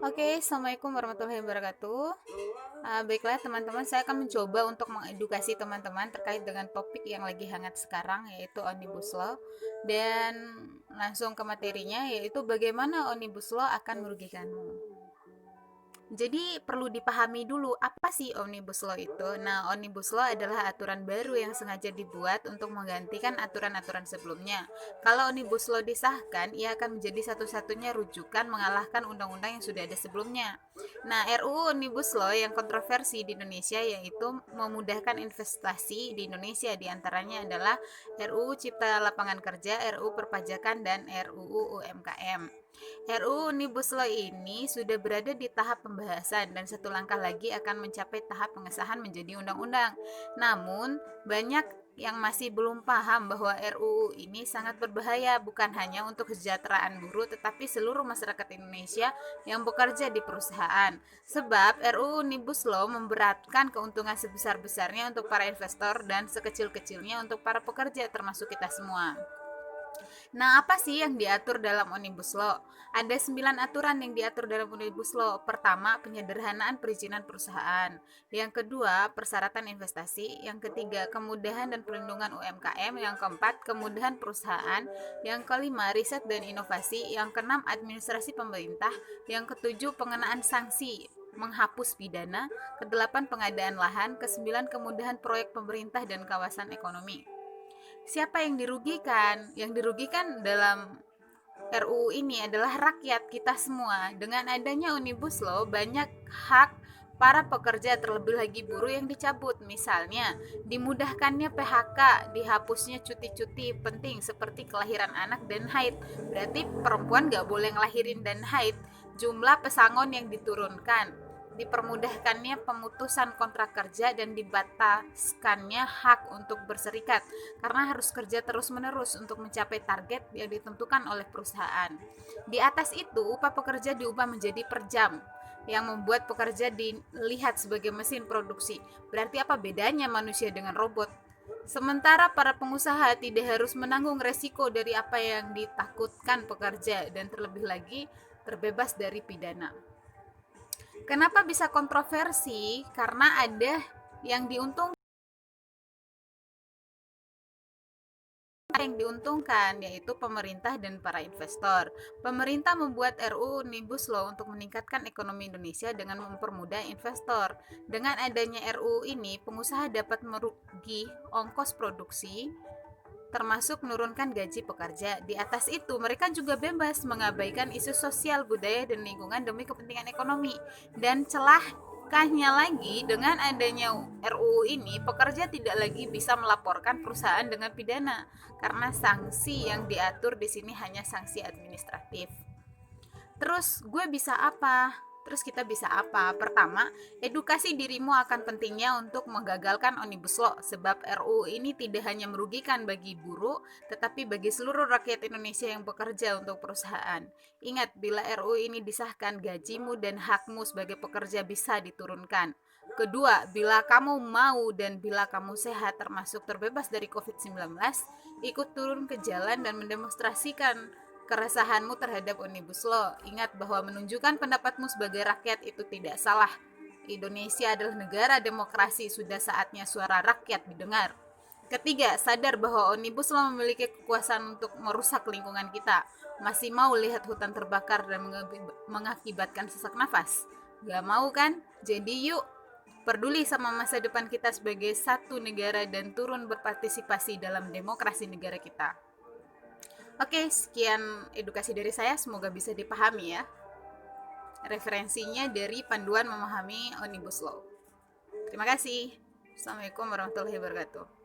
Oke, assalamualaikum warahmatullahi wabarakatuh. Baiklah teman-teman, saya akan mencoba untuk mengedukasi teman-teman terkait dengan topik yang lagi hangat sekarang, yaitu Omnibus Law. Dan langsung ke materinya, yaitu bagaimana Omnibus Law akan merugikanmu. Jadi perlu dipahami dulu apa sih Omnibus Law itu. Nah, Omnibus Law adalah aturan baru yang sengaja dibuat untuk menggantikan aturan-aturan sebelumnya. Kalau Omnibus Law disahkan, ia akan menjadi satu-satunya rujukan mengalahkan undang-undang yang sudah ada sebelumnya. Nah, RUU Omnibus Law yang kontroversi di Indonesia yaitu memudahkan investasi di Indonesia, diantaranya adalah RUU Cipta Lapangan Kerja, RUU Perpajakan, dan RUU UMKM. RUU Omnibus Law ini sudah berada di tahap pembahasan dan satu langkah lagi akan mencapai tahap pengesahan menjadi undang-undang. Namun, banyak yang masih belum paham bahwa RUU ini sangat berbahaya bukan hanya untuk kesejahteraan buruh tetapi seluruh masyarakat Indonesia yang bekerja di perusahaan. Sebab RUU Omnibus Law memberatkan keuntungan sebesar-besarnya untuk para investor dan sekecil-kecilnya untuk para pekerja termasuk kita semua. Nah, apa sih yang diatur dalam Omnibus Law? Ada 9 aturan yang diatur dalam Omnibus Law. Pertama, penyederhanaan perizinan perusahaan. Yang kedua, persyaratan investasi. Yang ketiga, kemudahan dan perlindungan UMKM. Yang keempat, kemudahan perusahaan. Yang kelima, riset dan inovasi. Yang keenam, administrasi pemerintah. Yang ketujuh, pengenaan sanksi menghapus pidana, kedelapan pengadaan lahan, kesembilan kemudahan proyek pemerintah dan kawasan ekonomi. Siapa yang dirugikan? Yang dirugikan dalam RUU ini adalah rakyat kita semua. Dengan adanya Omnibus Law, banyak hak para pekerja terlebih lagi buruh yang dicabut. Misalnya, dimudahkannya PHK, dihapusnya cuti-cuti penting seperti kelahiran anak dan haid. Berarti perempuan gak boleh ngelahirin dan haid. Jumlah pesangon yang diturunkan, dipermudahkannya pemutusan kontrak kerja dan dibataskannya hak untuk berserikat karena harus kerja terus-menerus untuk mencapai target yang ditentukan oleh perusahaan. Di atas itu, upah pekerja diubah menjadi per jam yang membuat pekerja dilihat sebagai mesin produksi. Berarti apa bedanya manusia dengan robot? Sementara para pengusaha tidak harus menanggung resiko dari apa yang ditakutkan pekerja dan terlebih lagi terbebas dari pidana. Kenapa bisa kontroversi? Karena ada yang diuntungkan yaitu pemerintah dan para investor. Pemerintah membuat RUU Omnibus Law untuk meningkatkan ekonomi Indonesia dengan mempermudah investor. Dengan adanya RUU ini, pengusaha dapat merugi ongkos produksi termasuk menurunkan gaji pekerja. Di atas itu, mereka juga bebas mengabaikan isu sosial, budaya, dan lingkungan demi kepentingan ekonomi. Dan celahkahnya lagi, dengan adanya RUU ini, pekerja tidak lagi bisa melaporkan perusahaan dengan pidana karena sanksi yang diatur di sini hanya sanksi administratif. Terus gue bisa apa? Terus kita bisa apa? Pertama, edukasi dirimu akan pentingnya untuk menggagalkan Omnibus Law sebab RUU ini tidak hanya merugikan bagi buruh, tetapi bagi seluruh rakyat Indonesia yang bekerja untuk perusahaan. Ingat, bila RUU ini disahkan, gajimu dan hakmu sebagai pekerja bisa diturunkan. Kedua, bila kamu mau dan bila kamu sehat termasuk terbebas dari COVID-19, ikut turun ke jalan dan mendemonstrasikan keresahanmu terhadap Omnibus Law. Ingat bahwa menunjukkan pendapatmu sebagai rakyat itu tidak salah. Indonesia adalah negara demokrasi, sudah saatnya suara rakyat didengar. Ketiga, sadar bahwa Omnibus Law memiliki kekuasaan untuk merusak lingkungan kita. Masih mau lihat hutan terbakar dan mengakibatkan sesak nafas? Gak mau kan? Jadi yuk, peduli sama masa depan kita sebagai satu negara dan turun berpartisipasi dalam demokrasi negara kita. Oke, sekian edukasi dari saya, semoga bisa dipahami ya. Referensinya dari Panduan Memahami Omnibus Law. Terima kasih. Assalamualaikum warahmatullahi wabarakatuh.